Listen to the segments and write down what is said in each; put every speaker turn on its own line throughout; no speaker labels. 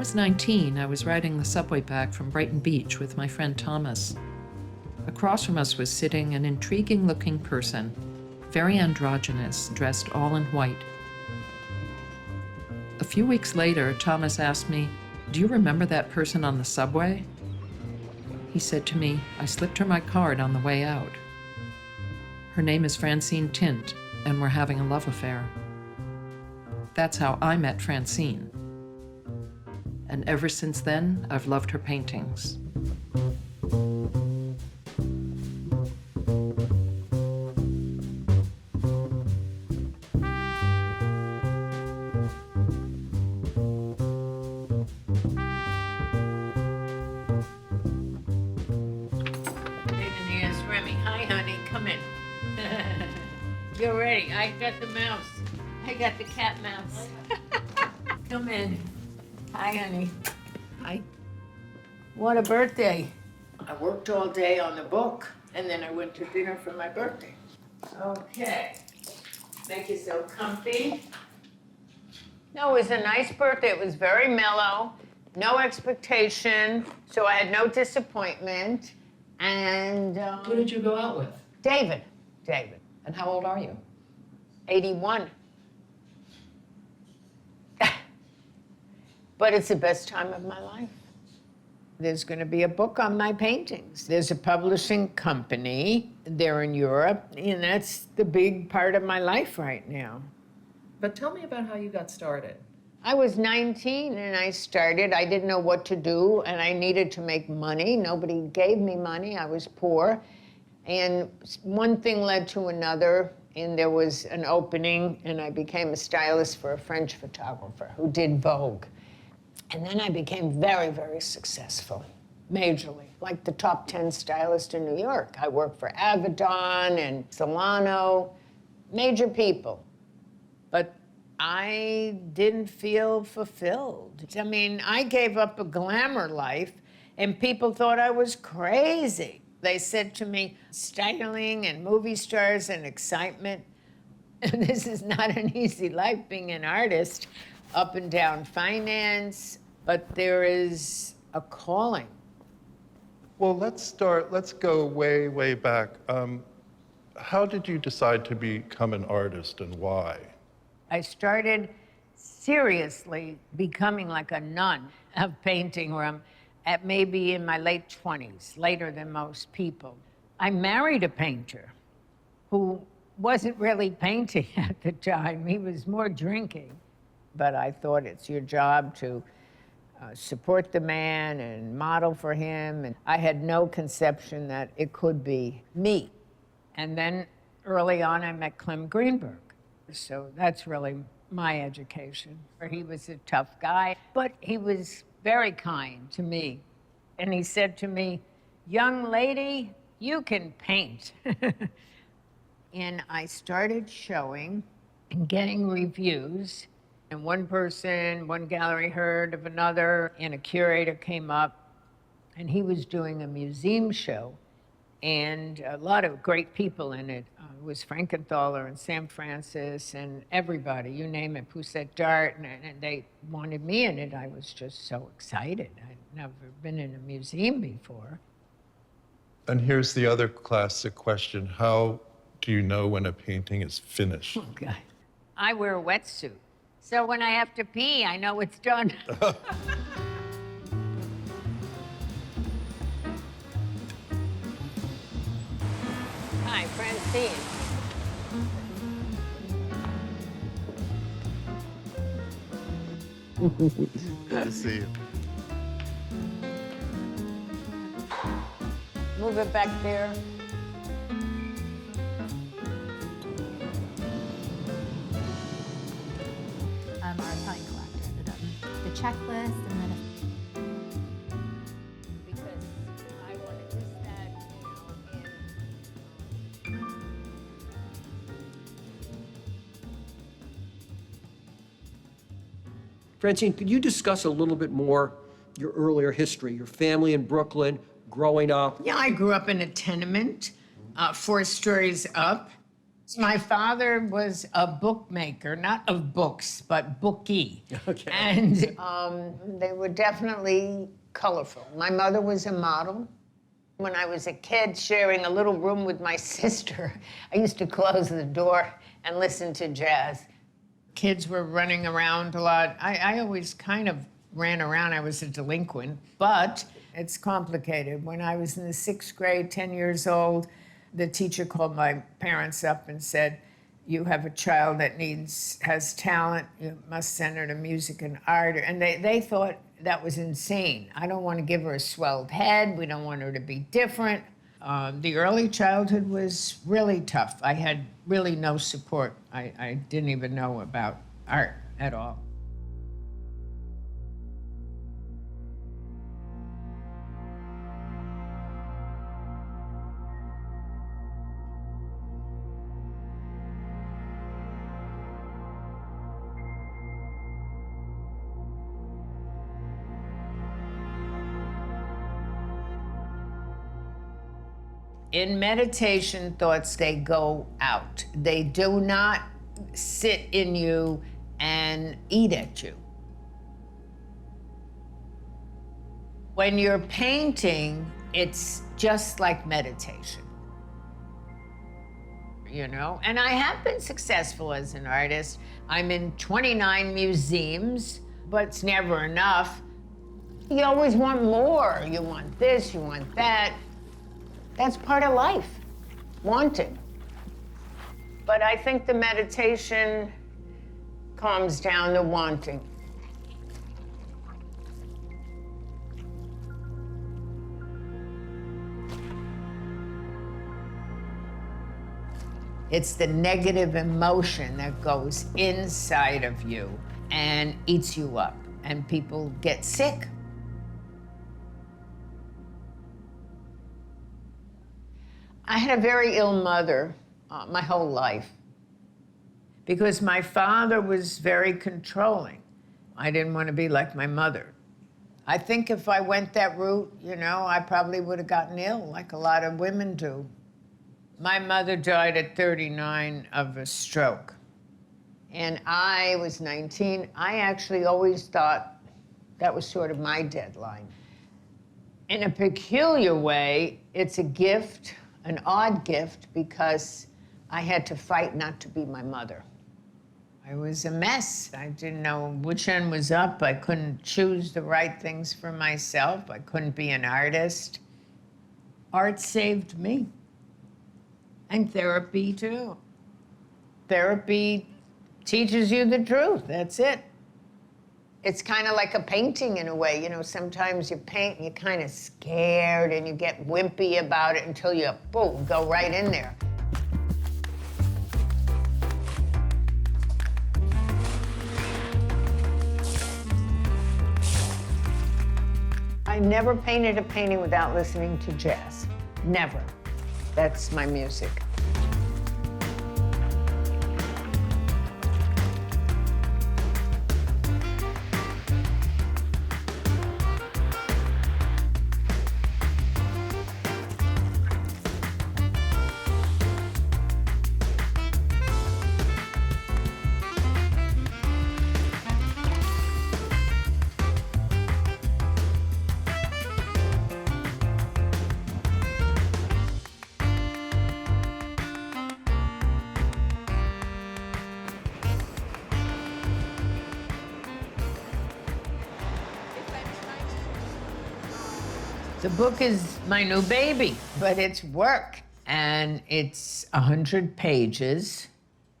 was 19, I was riding the subway back from Brighton Beach with my friend Thomas. Across from us was sitting an intriguing-looking person, very androgynous, dressed all in white. A few weeks later, Thomas asked me, "Do you remember that person on the subway?" He said to me, "I slipped her my card on the way out. Her name is Francine Tint, and we're having a love affair." That's how I met Francine. And ever since then, I've loved her paintings.
Hi, honey, come in. You're ready. I got the mouse. I got the cat mouse. Come in. Hi, honey. Hi. What a birthday. I worked all day on the book, and then I went to dinner for my birthday. Okay. Make yourself comfy. No, it was a nice birthday. It was very mellow, no expectation, so I had no disappointment. And
Who did you go out with?
David.
And how old are you?
81. But it's the best time of my life. There's going to be a book on my paintings. There's a publishing company. They're in Europe, and that's the big part of my life right now.
But tell me about how you got started.
I was 19 and I started. I didn't know what to do, and I needed to make money. Nobody gave me money. I was poor. And one thing led to another, and there was an opening, and I became a stylist for a French photographer who did Vogue. And then I became very, very successful, majorly, like the top 10 stylist in New York. I worked for Avedon and Solano, major people. But I didn't feel fulfilled. I mean, I gave up a glamour life, and people thought I was crazy. They said to me, styling and movie stars and excitement. This is not an easy life, being an artist. Up and down finance, but there is a calling.
Well, let's go way, way back. How did you decide to become an artist, and why?
I started seriously becoming like a nun of painting, where I'm at maybe in my late 20s, later than most people. I married a painter who wasn't really painting at the time. He was more drinking. But I thought it's your job to support the man and model for him. And I had no conception that it could be me. And then early on, I met Clem Greenberg. So that's really my education. He was a tough guy, but he was very kind to me. And he said to me, "Young lady, you can paint." And I started showing and getting reviews. And one gallery heard of another, and a curator came up, and he was doing a museum show, and a lot of great people in it. It was Frankenthaler and Sam Francis and everybody, you name it, Poussette Dart, and they wanted me in it. I was just so excited. I'd never been in a museum before.
And here's the other classic question. How do you know when a painting is finished?
Oh, God. I wear a wetsuit. So when I have to pee, I know it's done. Hi, Francine.
Good to see you.
Move it back there.
Our Italian collector ended up the checklist, and then
Because I want to use that, in...
Francine, could you discuss a little bit more your earlier history, your family in Brooklyn, growing up?
Yeah, I grew up in a tenement, 4 stories up. My father was a bookmaker, not of books, but bookie.
Okay.
And they were definitely colorful. My mother was a model. When I was a kid sharing a little room with my sister, I used to close the door and listen to jazz. Kids were running around a lot. I always kind of ran around. I was a delinquent, but it's complicated. When I was in the 6th grade, 10 years old, the teacher called my parents up and said, you have a child that has talent, you must send her to music and art. And they thought that was insane. I don't want to give her a swelled head. We don't want her to be different. The early childhood was really tough. I had really no support. I didn't even know about art at all. In meditation, thoughts, they go out. They do not sit in you and eat at you. When you're painting, it's just like meditation. You know, and I have been successful as an artist. I'm in 29 museums, but it's never enough. You always want more. You want this, you want that. That's part of life, wanting. But I think the meditation calms down the wanting. It's the negative emotion that goes inside of you and eats you up, and people get sick. I had a very ill mother my whole life because my father was very controlling. I didn't want to be like my mother. I think if I went that route, you know, I probably would have gotten ill like a lot of women do. My mother died at 39 of a stroke, and I was 19. I actually always thought that was sort of my deadline. In a peculiar way, it's a gift, an odd gift, because I had to fight not to be my mother. I was a mess. I didn't know which end was up. I couldn't choose the right things for myself. I couldn't be an artist. Art saved me. And therapy, too. Therapy teaches you the truth. That's it. It's kind of like a painting in a way. You know, sometimes you paint and you're kind of scared and you get wimpy about it until you, boom, go right in there. I never painted a painting without listening to jazz. Never. That's my music. The book is my new baby, but it's work. And it's 100 pages,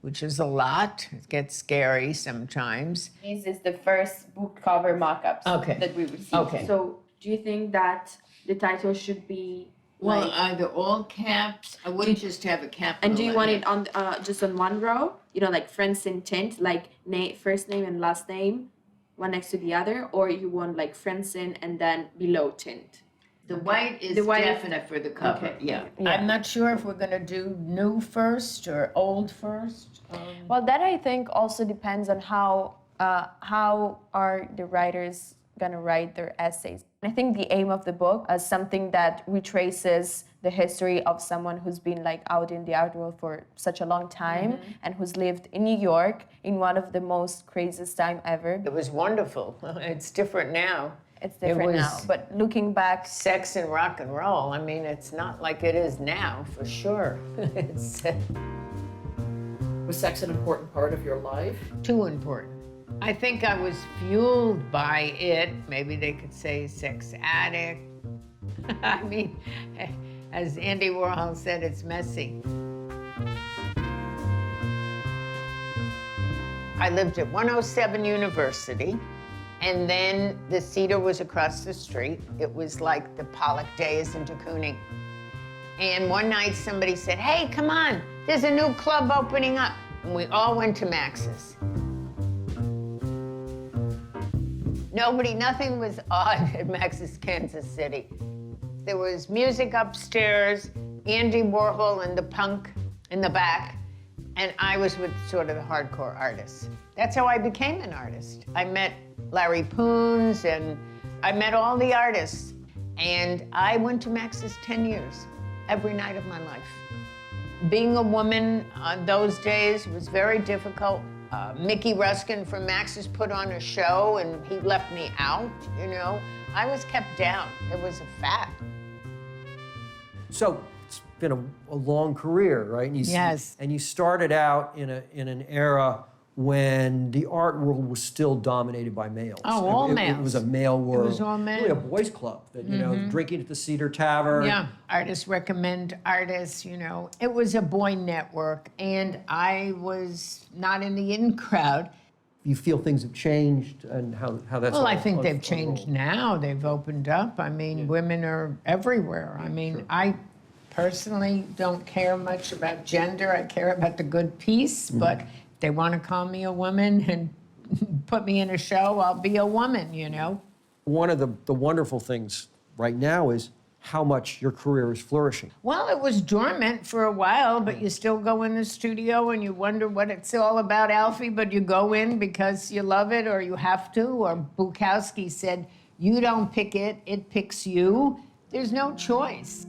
which is a lot. It gets scary sometimes.
This is the first book cover mock-ups that we received.
Okay.
So do you think that the title should be
Well,
like,
either all caps, I wouldn't just have a capital.
and do you want
letter.
it on just on one row? You know, like francine tint, like first name and last name, one next to the other, or you want like francine and then below tint?
The white is
The white-
definite for the cover,
Okay.
yeah.
Yeah.
I'm not sure if we're gonna do new first or old first.
Well, that I think also depends on how are the writers gonna write their essays. I think the aim of the book is something that retraces the history of someone who's been like out in the art world for such a long time and who's lived in New York in one of the most craziest time ever.
It was wonderful. It's different now.
It's different now,
was-
but looking back,
Sex and rock and roll. I mean, it's not like it is now, for sure. It's
Was sex an important part of your life?
too important. I think I was fueled by it. Maybe they could say sex addict. I mean, as Andy Warhol said, it's messy. I lived at 107 University, and then the Cedar was across the street. It was like the Pollock days in de Kooning. And one night somebody said, hey, come on, there's a new club opening up. And we all went to Max's. Nothing was odd at Max's Kansas City. There was music upstairs, Andy Warhol and the punk in the back, and I was with sort of the hardcore artists. That's how I became an artist. I met Larry Poons, and I met all the artists. And I went to Max's 10 years, every night of my life. Being a woman those days was very difficult. Mickey Ruskin from Max's put on a show and he left me out, you know. I was kept down. It was a fact.
So it's been a long career, right? And
Yes.
And you started out in an era when the art world was still dominated by males.
Oh, all
It
males.
was a male world.
was all men.
Really a boys' club that, you know, drinking at the Cedar Tavern.
Yeah, artists recommend artists, you know. It was a boy network, and I was not in the in crowd.
You feel things have changed and how that's
Well, I
all
think they've
unrolled.
changed now. They've opened up. I mean, women are everywhere. I mean, I personally don't care much about gender. I care about the good piece, but if they want to call me a woman and put me in a show, I'll be a woman, you know.
One of the wonderful things right now is how much your career is flourishing.
Well, it was dormant for a while, but you still go in the studio and you wonder what it's all about, Alfie, but you go in because you love it or you have to, or Bukowski said, you don't pick it, it picks you. There's no choice.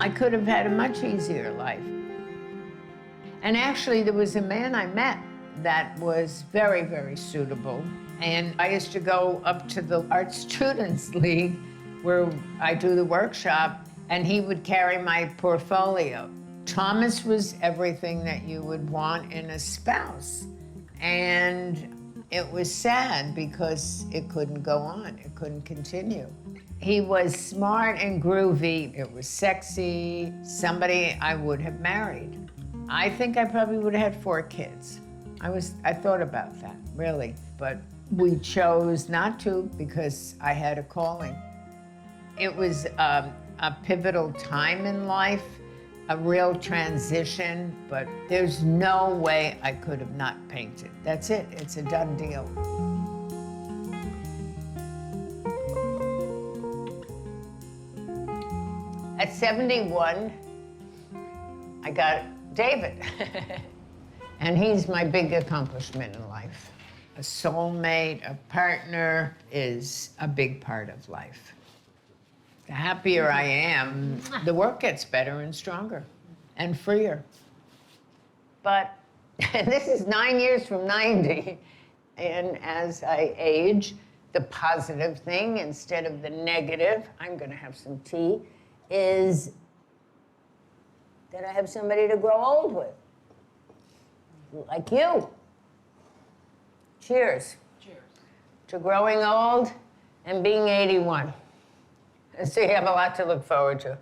I could have had a much easier life. And actually, there was a man I met that was very, very suitable. And I used to go up to the Art Students League where I do the workshop, and he would carry my portfolio. Thomas was everything that you would want in a spouse. And it was sad because it couldn't go on, it couldn't continue. He was smart and groovy. It was sexy, somebody I would have married. I think I probably would have had 4 kids. I thought about that, really. But we chose not to because I had a calling. It was a pivotal time in life, a real transition, but there's no way I could have not painted. That's it, it's a done deal. At 71, I got David. And he's my big accomplishment in life. A soulmate, a partner is a big part of life. The happier I am, the work gets better and stronger and freer. But this is 9 years from 90. And as I age, the positive thing instead of the negative, I'm gonna have some tea, is that I have somebody to grow old with. Like you. Cheers. Cheers. To growing old and being 81. So you have a lot to look forward to.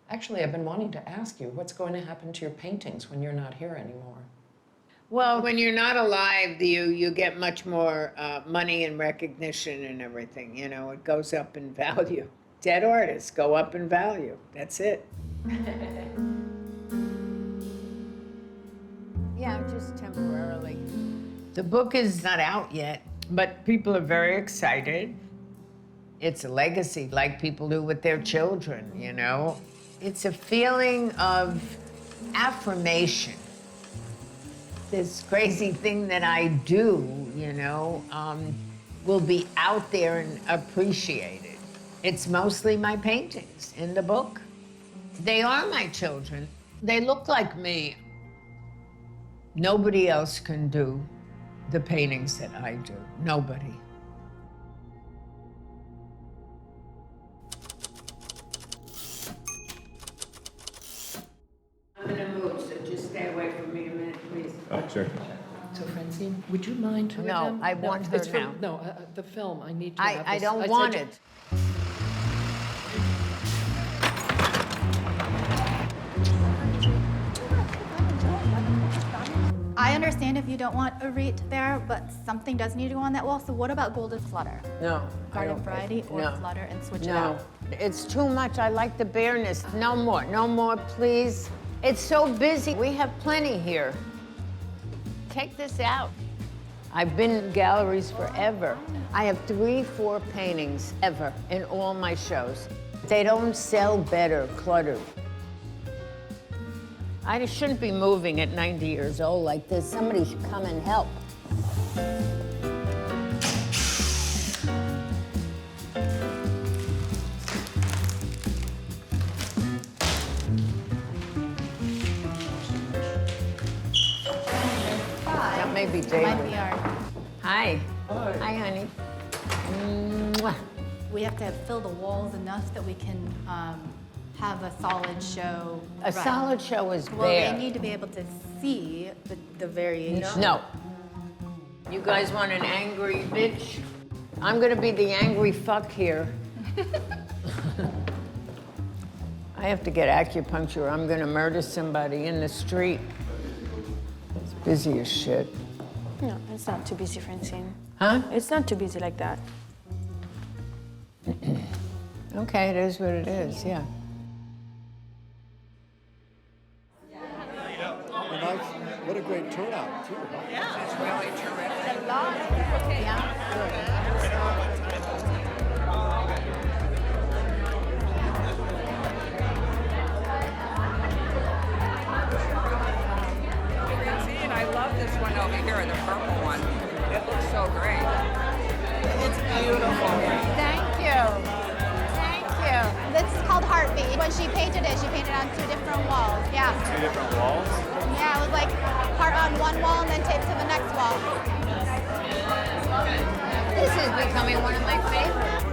Actually, I've been wanting to ask you, what's going to happen to your paintings when you're not here anymore?
Well, when you're not alive, you get much more money and recognition and everything. You know, it goes up in value. Dead artists go up in value. That's it. Yeah, just temporarily. The book is not out yet, but people are very excited. It's a legacy, like people do with their children, you know? It's a feeling of affirmation. This crazy thing that I do, you know, will be out there and appreciated. It's mostly my paintings in the book. They are my children. They look like me. Nobody else can do the paintings that I do. Nobody. I'm in a mood, so just stay away from me a minute, please.
Oh, sure.
So Francine, would you mind?
No, I want her
it's from-
now.
No, the film, I need to have
I
this.
don't
said
want
to-
it.
I understand if you don't want a wreath there, but something does need to go on that wall. So what about golden flutter?
No. I
Garden
don't-
variety or
no.
flutter and switch it
No,
out?
it's too much. I like the bareness. No more, please. It's so busy. We have plenty here. Take this out. I've been in galleries forever. I have 3, 4 paintings ever in all my shows. They don't sell better cluttered. I shouldn't be moving at 90 years old like this. Somebody should come and help. That may be
Might
David.
be our,
Hi. Hi, honey. Mwah.
we have to fill the walls enough that we can have a solid show.
A
run.
solid show is
Well, they
bare.
need to be able to see the variation.
No. You guys want an angry bitch? I'm gonna be the angry fuck here. I have to get acupuncture. I'm gonna murder somebody in the street. It's busy as shit.
No, it's not too busy, Francine.
Huh?
It's not too busy like that.
Okay, it is what it is, yeah.
What a great turnout, too.
Francine, I love this one over here, the purple one. It looks so great. It's beautiful.
Thank you. Thank you.
This is called Heartbeat. When she painted it on 2 different walls. Yeah.
2 different walls?
Yeah, it was like part on one wall and then taped to the next wall.
This is becoming one of my favorites.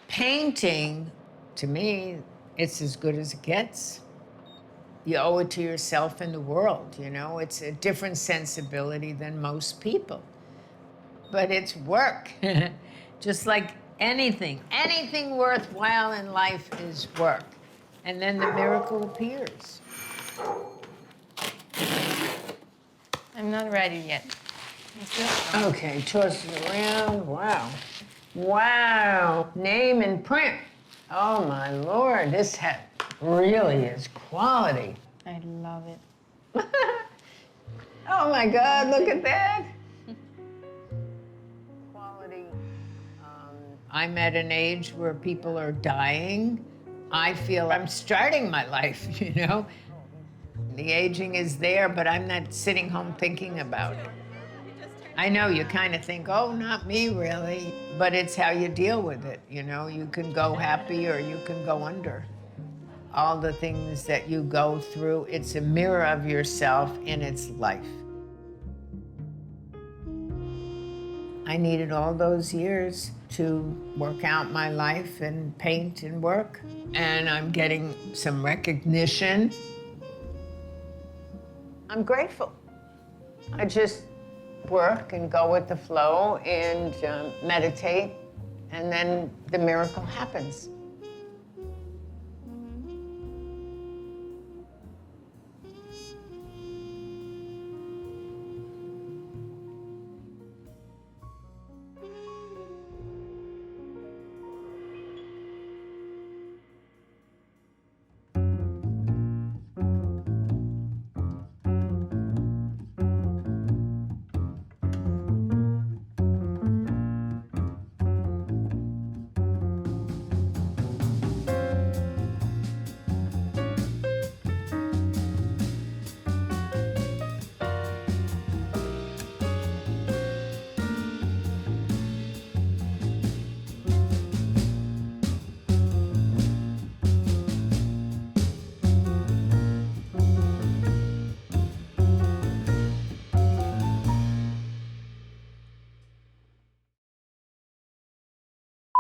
Painting, to me, it's as good as it gets. You owe it to yourself and the world, you know? It's a different sensibility than most people. But it's work. Just like anything worthwhile in life is work. And then the miracle appears.
I'm not ready yet.
Okay, toss it around. Wow. Wow. Name and print. Oh my Lord, this hat really is quality.
I love it.
Oh my God, look at that. Quality. I'm at an age where people are dying. I feel I'm starting my life, you know? The aging is there, but I'm not sitting home thinking about it. I know you kind of think, oh, not me really, but it's how you deal with it, you know? You can go happy or you can go under. All the things that you go through, it's a mirror of yourself in its life. I needed all those years to work out my life and paint and work, and I'm getting some recognition. I'm grateful. work and go with the flow and meditate, and then the miracle happens.